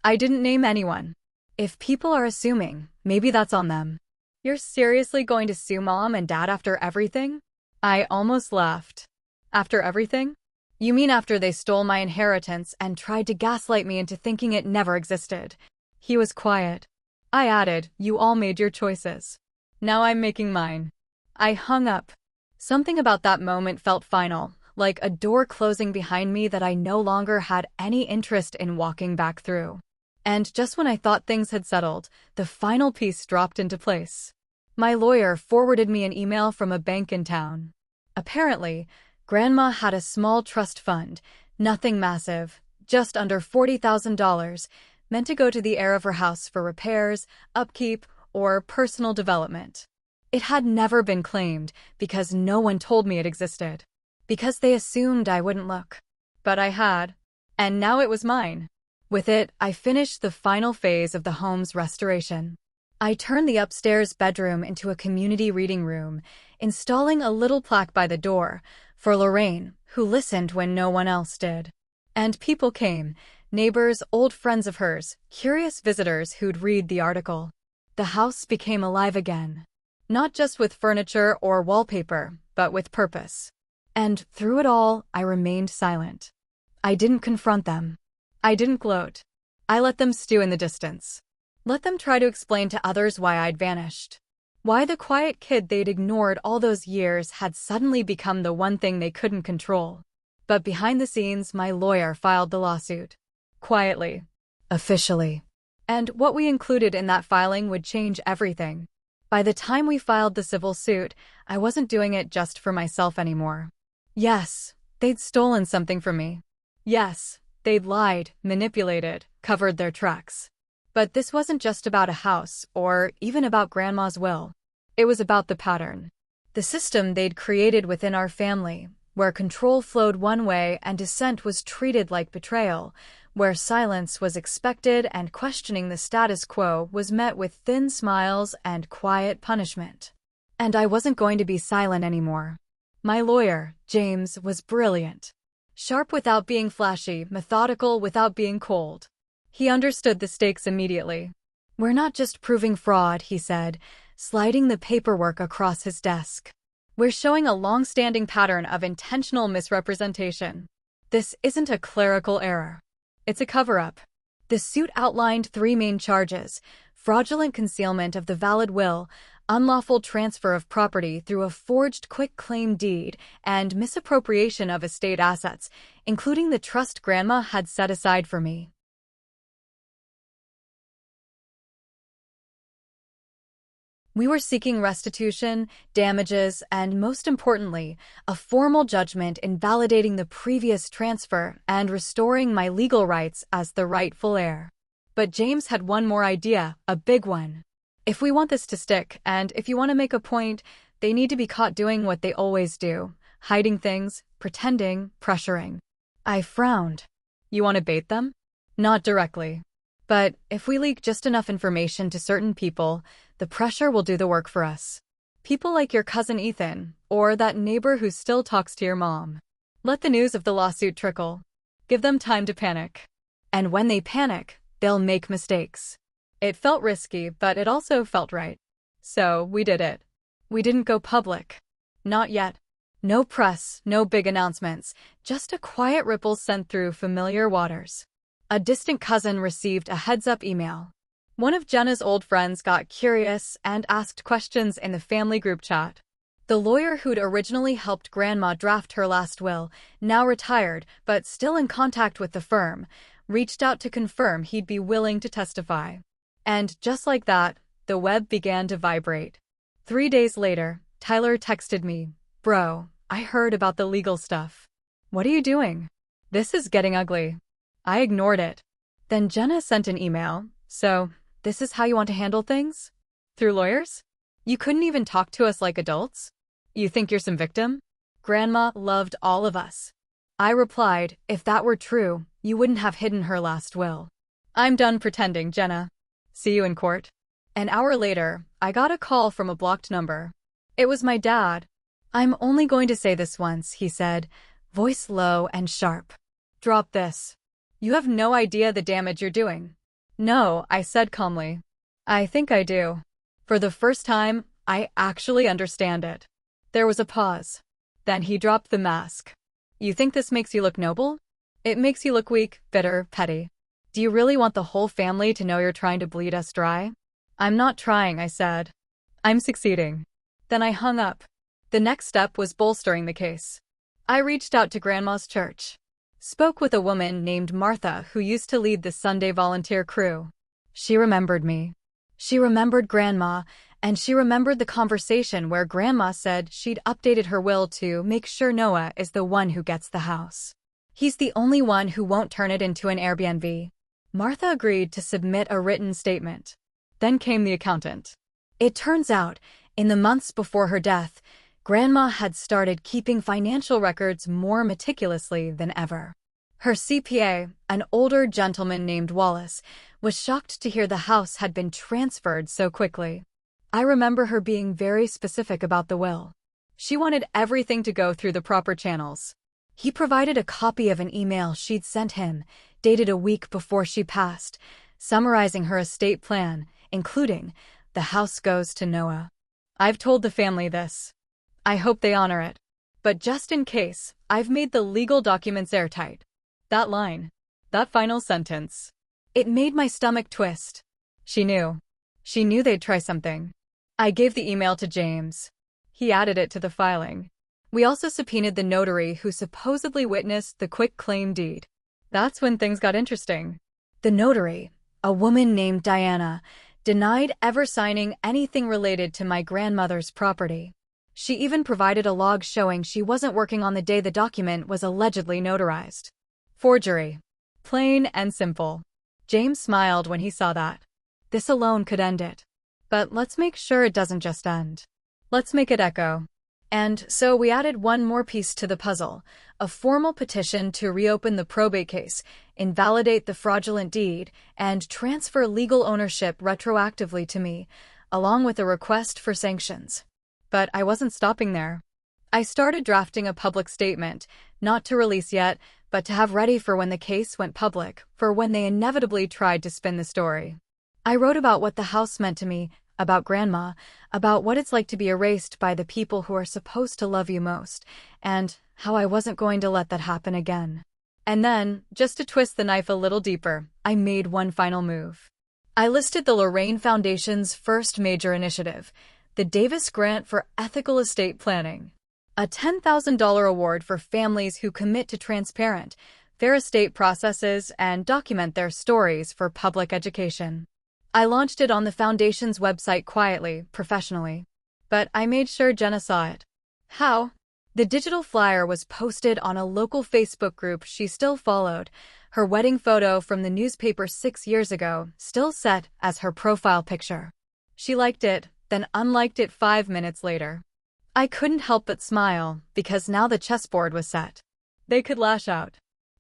A: I didn't name anyone. If people are assuming, maybe that's on them. "You're seriously going to sue Mom and Dad after everything?" I almost laughed. "After everything? You mean after they stole my inheritance and tried to gaslight me into thinking it never existed?" He was quiet. I added, "You all made your choices. Now I'm making mine." I hung up. Something about that moment felt final, like a door closing behind me that I no longer had any interest in walking back through. And just when I thought things had settled, the final piece dropped into place. My lawyer forwarded me an email from a bank in town. Apparently, Grandma had a small trust fund, nothing massive, just under $40,000, meant to go to the heir of her house for repairs, upkeep, or personal development. It had never been claimed because no one told me it existed. Because they assumed I wouldn't look. But I had. And now it was mine. With it, I finished the final phase of the home's restoration. I turned the upstairs bedroom into a community reading room, installing a little plaque by the door for Lorraine, who listened when no one else did. And people came, neighbors, old friends of hers, curious visitors who'd read the article. The house became alive again. Not just with furniture or wallpaper, but with purpose. And through it all, I remained silent. I didn't confront them. I didn't gloat. I let them stew in the distance. Let them try to explain to others why I'd vanished. Why the quiet kid they'd ignored all those years had suddenly become the one thing they couldn't control. But behind the scenes, my lawyer filed the lawsuit. Quietly. Officially. And what we included in that filing would change everything. By the time we filed the civil suit, I wasn't doing it just for myself anymore. Yes, they'd stolen something from me. Yes, they'd lied, manipulated, covered their tracks. But this wasn't just about a house, or even about Grandma's will. It was about the pattern. The system they'd created within our family, where control flowed one way and dissent was treated like betrayal, where silence was expected and questioning the status quo was met with thin smiles and quiet punishment. And I wasn't going to be silent anymore. My lawyer, James, was brilliant. Sharp without being flashy, methodical without being cold. He understood the stakes immediately. "We're not just proving fraud," he said, sliding the paperwork across his desk. "We're showing a long-standing pattern of intentional misrepresentation. This isn't a clerical error. It's a cover-up." The suit outlined 3 main charges: fraudulent concealment of the valid will, unlawful transfer of property through a forged quitclaim deed, and misappropriation of estate assets, including the trust Grandma had set aside for me. We were seeking restitution, damages, and most importantly, a formal judgment invalidating the previous transfer and restoring my legal rights as the rightful heir. But James had one more idea, a big one. If we want this to stick, and if you want to make a point, they need to be caught doing what they always do, hiding things, pretending, pressuring. I frowned. You want to bait them? Not directly. But if we leak just enough information to certain people, the pressure will do the work for us. People like your cousin Ethan, or that neighbor who still talks to your mom. Let the news of the lawsuit trickle. Give them time to panic. And when they panic, they'll make mistakes. It felt risky, but it also felt right. So we did it. We didn't go public. Not yet. No press, no big announcements, just a quiet ripple sent through familiar waters. A distant cousin received a heads-up email. One of Jenna's old friends got curious and asked questions in the family group chat. The lawyer who'd originally helped Grandma draft her last will, now retired but still in contact with the firm, reached out to confirm he'd be willing to testify. And just like that, the web began to vibrate. 3 days later, Tyler texted me, "Bro, I heard about the legal stuff. What are you doing? This is getting ugly." I ignored it. Then Jenna sent an email. "So, this is how you want to handle things? Through lawyers? You couldn't even talk to us like adults? You think you're some victim? Grandma loved all of us." I replied, "If that were true, you wouldn't have hidden her last will." "I'm done pretending, Jenna. See you in court." An hour later, I got a call from a blocked number. It was my dad. "I'm only going to say this once," he said, voice low and sharp. "Drop this. You have no idea the damage you're doing." "No," I said calmly. "I think I do. For the first time, I actually understand it." There was a pause. Then he dropped the mask. "You think this makes you look noble? It makes you look weak, bitter, petty. Do you really want the whole family to know you're trying to bleed us dry?" "I'm not trying," I said. "I'm succeeding." Then I hung up. The next step was bolstering the case. I reached out to Grandma's church. Spoke with a woman named Martha who used to lead the Sunday volunteer crew. She remembered me. She remembered Grandma, and she remembered the conversation where Grandma said she'd updated her will to make sure Noah is the one who gets the house. He's the only one who won't turn it into an Airbnb. Martha agreed to submit a written statement. Then came the accountant. It turns out, in the months before her death, Grandma had started keeping financial records more meticulously than ever. Her CPA, an older gentleman named Wallace, was shocked to hear the house had been transferred so quickly. I remember her being very specific about the will. She wanted everything to go through the proper channels. He provided a copy of an email she'd sent him, dated a week before she passed, summarizing her estate plan, including, "The house goes to Noah. I've told the family this. I hope they honor it. But just in case, I've made the legal documents airtight." That line. That final sentence. It made my stomach twist. She knew. She knew they'd try something. I gave the email to James. He added it to the filing. We also subpoenaed the notary who supposedly witnessed the quitclaim deed. That's when things got interesting. The notary, a woman named Diana, denied ever signing anything related to my grandmother's property. She even provided a log showing she wasn't working on the day the document was allegedly notarized. Forgery. Plain and simple. James smiled when he saw that. This alone could end it. But let's make sure it doesn't just end. Let's make it echo. And so we added one more piece to the puzzle, a formal petition to reopen the probate case, invalidate the fraudulent deed, and transfer legal ownership retroactively to me, along with a request for sanctions. But I wasn't stopping there. I started drafting a public statement, not to release yet, but to have ready for when the case went public, for when they inevitably tried to spin the story. I wrote about what the house meant to me, about Grandma, about what it's like to be erased by the people who are supposed to love you most, and how I wasn't going to let that happen again. And then, just to twist the knife a little deeper, I made one final move. I listed the Lorraine Foundation's first major initiative, the Davis Grant for Ethical Estate Planning, a $10,000 award for families who commit to transparent, fair estate processes and document their stories for public education. I launched it on the Foundation's website quietly, professionally. But I made sure Jenna saw it. How? The digital flyer was posted on a local Facebook group she still followed, her wedding photo from the newspaper 6 years ago still set as her profile picture. She liked it, then unliked it 5 minutes later. I couldn't help but smile, because now the chessboard was set. They could lash out.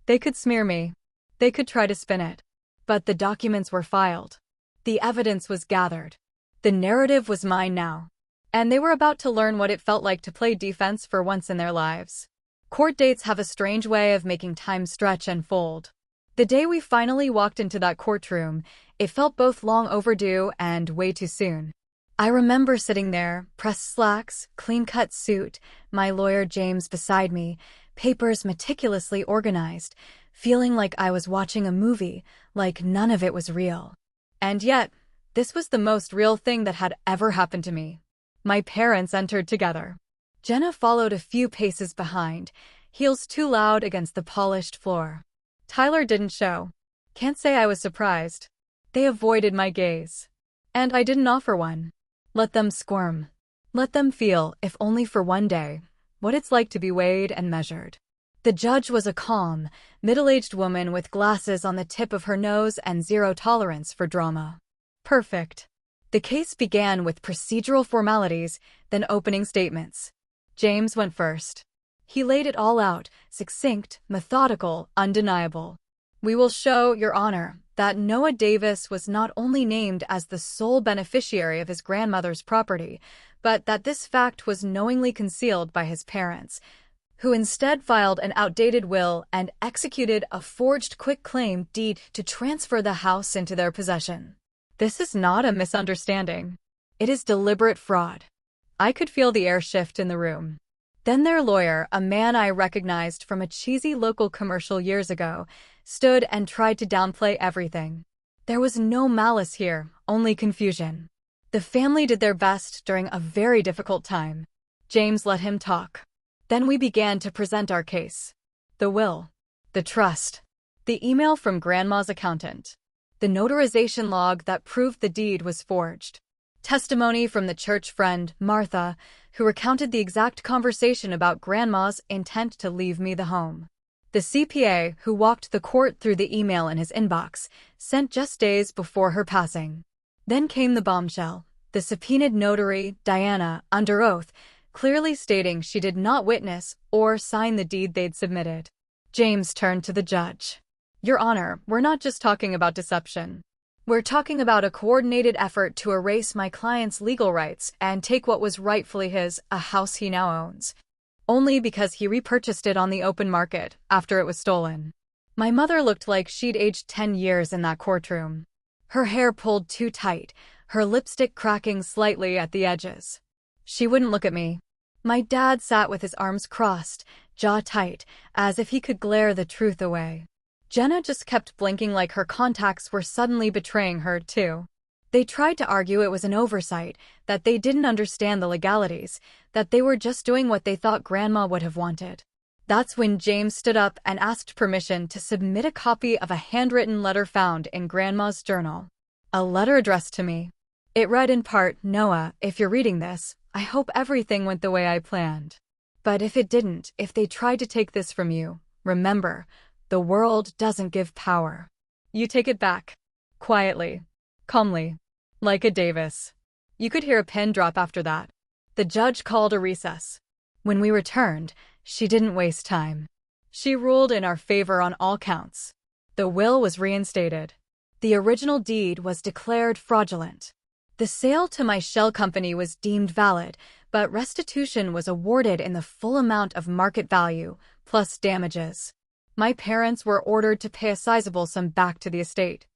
A: They could smear me. They could try to spin it. But the documents were filed. The evidence was gathered. The narrative was mine now. And they were about to learn what it felt like to play defense for once in their lives. Court dates have a strange way of making time stretch and fold. The day we finally walked into that courtroom, it felt both long overdue and way too soon. I remember sitting there, pressed slacks, clean-cut suit, my lawyer James beside me, papers meticulously organized, feeling like I was watching a movie, like none of it was real. And yet, this was the most real thing that had ever happened to me. My parents entered together. Jenna followed a few paces behind, heels too loud against the polished floor. Tyler didn't show. Can't say I was surprised. They avoided my gaze. And I didn't offer one. Let them squirm. Let them feel, if only for one day, what it's like to be weighed and measured. The judge was a calm, middle-aged woman with glasses on the tip of her nose and zero tolerance for drama. Perfect. The case began with procedural formalities, then opening statements. James went first. He laid it all out, succinct, methodical, undeniable. We will show, Your Honor, that Noah Davis was not only named as the sole beneficiary of his grandmother's property, but that this fact was knowingly concealed by his parents, who instead filed an outdated will and executed a forged quitclaim deed to transfer the house into their possession. This is not a misunderstanding. It is deliberate fraud. I could feel the air shift in the room. Then their lawyer, a man I recognized from a cheesy local commercial years ago, stood and tried to downplay everything. There was no malice here, only confusion. The family did their best during a very difficult time. James let him talk. Then we began to present our case. The will. The trust. The email from Grandma's accountant. The notarization log that proved the deed was forged. Testimony from the church friend, Martha, who recounted the exact conversation about Grandma's intent to leave me the home. The CPA, who walked the court through the email in his inbox, sent just days before her passing. Then came the bombshell. The subpoenaed notary, Diana, under oath, clearly stating she did not witness or sign the deed they'd submitted. James turned to the judge. Your Honor, we're not just talking about deception. We're talking about a coordinated effort to erase my client's legal rights and take what was rightfully his, a house he now owns, only because he repurchased it on the open market after it was stolen. My mother looked like she'd aged 10 years in that courtroom. Her hair pulled too tight, her lipstick cracking slightly at the edges. She wouldn't look at me. My dad sat with his arms crossed, jaw tight, as if he could glare the truth away. Jenna just kept blinking like her contacts were suddenly betraying her, too. They tried to argue it was an oversight, that they didn't understand the legalities, that they were just doing what they thought Grandma would have wanted. That's when James stood up and asked permission to submit a copy of a handwritten letter found in Grandma's journal. A letter addressed to me. It read in part, Noah, if you're reading this, I hope everything went the way I planned. But if it didn't, if they tried to take this from you, remember, the world doesn't give power. You take it back. Quietly. Calmly. Like a Davis. You could hear a pin drop after that. The judge called a recess. When we returned, she didn't waste time. She ruled in our favor on all counts. The will was reinstated. The original deed was declared fraudulent. The sale to my shell company was deemed valid, but restitution was awarded in the full amount of market value, plus damages. My parents were ordered to pay a sizable sum back to the estate.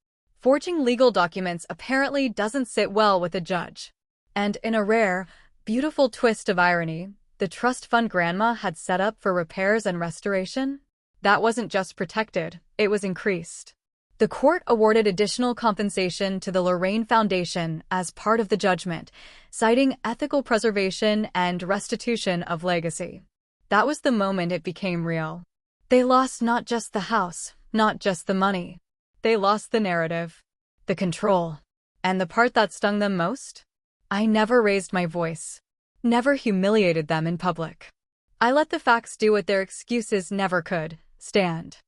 A: Forging legal documents apparently doesn't sit well with a judge. And in a rare, beautiful twist of irony, the trust fund Grandma had set up for repairs and restoration? That wasn't just protected, it was increased. The court awarded additional compensation to the Lorraine Foundation as part of the judgment, citing ethical preservation and restitution of legacy. That was the moment it became real. They lost not just the house, not just the money. They lost the narrative, the control. And the part that stung them most? I never raised my voice, never humiliated them in public. I let the facts do what their excuses never could, stand.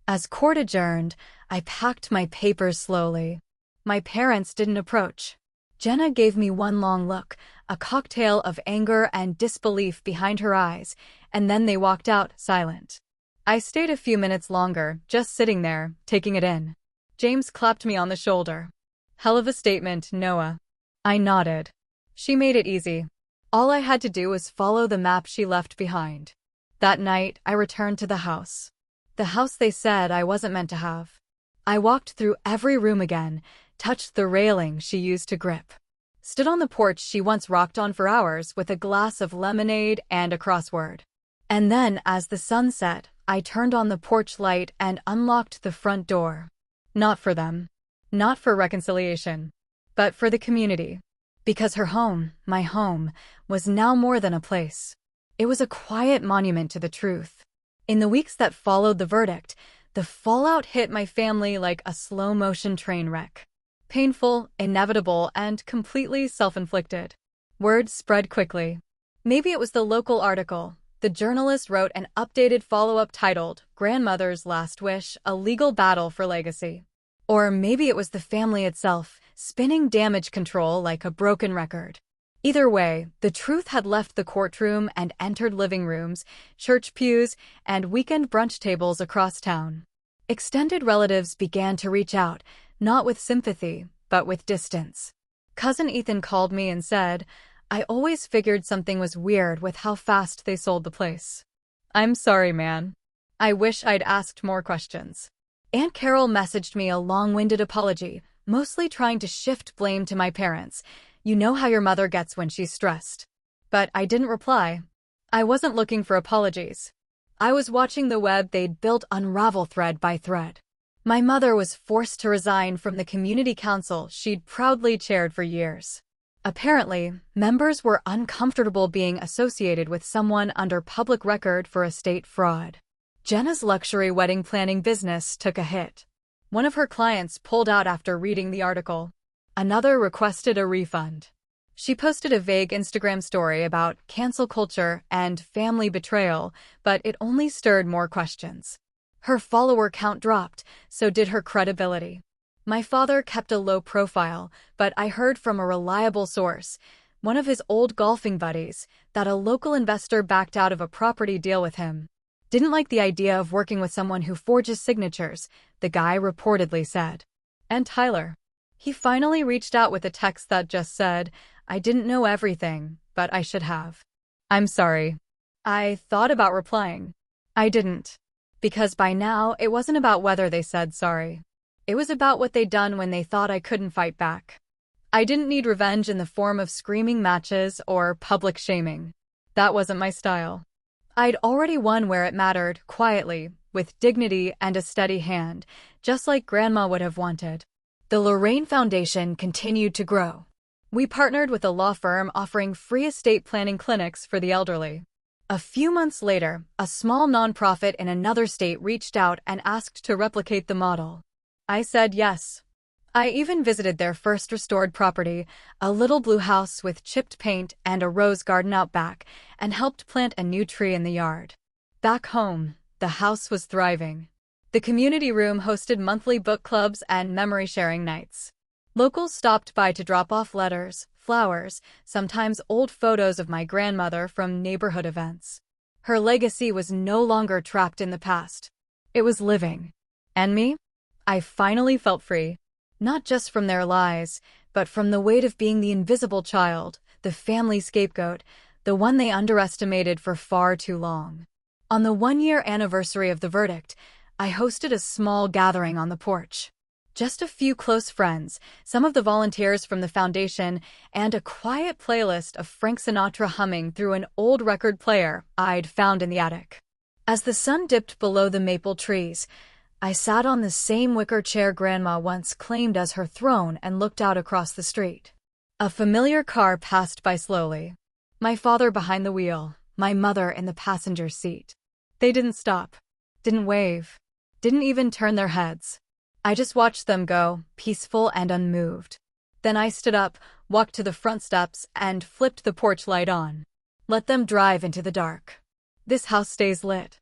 A: As court adjourned, I packed my papers slowly. My parents didn't approach. Jenna gave me one long look, a cocktail of anger and disbelief behind her eyes, and then they walked out, silent. I stayed a few minutes longer, just sitting there, taking it in. James clapped me on the shoulder. "Hell of a statement, Noah." I nodded. She made it easy. All I had to do was follow the map she left behind. That night, I returned to the house. The house they said I wasn't meant to have. I walked through every room again, touched the railing she used to grip. Stood on the porch she once rocked on for hours with a glass of lemonade and a crossword. And then, as the sun set, I turned on the porch light and unlocked the front door. Not for them. Not for reconciliation. But for the community. Because her home, my home, was now more than a place. It was a quiet monument to the truth. In the weeks that followed the verdict, the fallout hit my family like a slow-motion train wreck. Painful, inevitable, and completely self-inflicted. Word spread quickly. Maybe it was the local article. The journalist wrote an updated follow-up titled, "Grandmother's Last Wish, A Legal Battle for Legacy." Or maybe it was the family itself, spinning damage control like a broken record. Either way, the truth had left the courtroom and entered living rooms, church pews, and weekend brunch tables across town. Extended relatives began to reach out, not with sympathy, but with distance. Cousin Ethan called me and said, "I always figured something was weird with how fast they sold the place." "I'm sorry, man. I wish I'd asked more questions." Aunt Carol messaged me a long-winded apology, mostly trying to shift blame to my parents. "You know how your mother gets when she's stressed." But I didn't reply. I wasn't looking for apologies. I was watching the web they'd built unravel thread by thread. My mother was forced to resign from the community council she'd proudly chaired for years. Apparently, members were uncomfortable being associated with someone under public record for estate fraud. Jenna's luxury wedding planning business took a hit. One of her clients pulled out after reading the article. Another requested a refund. She posted a vague Instagram story about cancel culture and family betrayal, but it only stirred more questions. Her follower count dropped, so did her credibility. My father kept a low profile, but I heard from a reliable source, one of his old golfing buddies, that a local investor backed out of a property deal with him. "Didn't like the idea of working with someone who forges signatures," the guy reportedly said. And Tyler. He finally reached out with a text that just said, "I didn't know everything, but I should have. I'm sorry." I thought about replying. I didn't. Because by now, it wasn't about whether they said sorry. It was about what they'd done when they thought I couldn't fight back. I didn't need revenge in the form of screaming matches or public shaming. That wasn't my style. I'd already won where it mattered, quietly, with dignity and a steady hand, just like Grandma would have wanted. The Lorraine Foundation continued to grow. We partnered with a law firm offering free estate planning clinics for the elderly. A few months later, a small nonprofit in another state reached out and asked to replicate the model. I said yes. I even visited their first restored property, a little blue house with chipped paint and a rose garden out back, and helped plant a new tree in the yard. Back home, the house was thriving. The community room hosted monthly book clubs and memory-sharing nights. Locals stopped by to drop off letters, flowers, sometimes old photos of my grandmother from neighborhood events. Her legacy was no longer trapped in the past. It was living. And me? I finally felt free. Not just from their lies, but from the weight of being the invisible child, the family scapegoat, the one they underestimated for far too long. On the 1-year anniversary of the verdict, I hosted a small gathering on the porch. Just a few close friends, some of the volunteers from the foundation, and a quiet playlist of Frank Sinatra humming through an old record player I'd found in the attic. As the sun dipped below the maple trees, I sat on the same wicker chair Grandma once claimed as her throne and looked out across the street. A familiar car passed by slowly. My father behind the wheel, my mother in the passenger seat. They didn't stop, didn't wave, didn't even turn their heads. I just watched them go, peaceful and unmoved. Then I stood up, walked to the front steps, and flipped the porch light on. Let them drive into the dark. This house stays lit.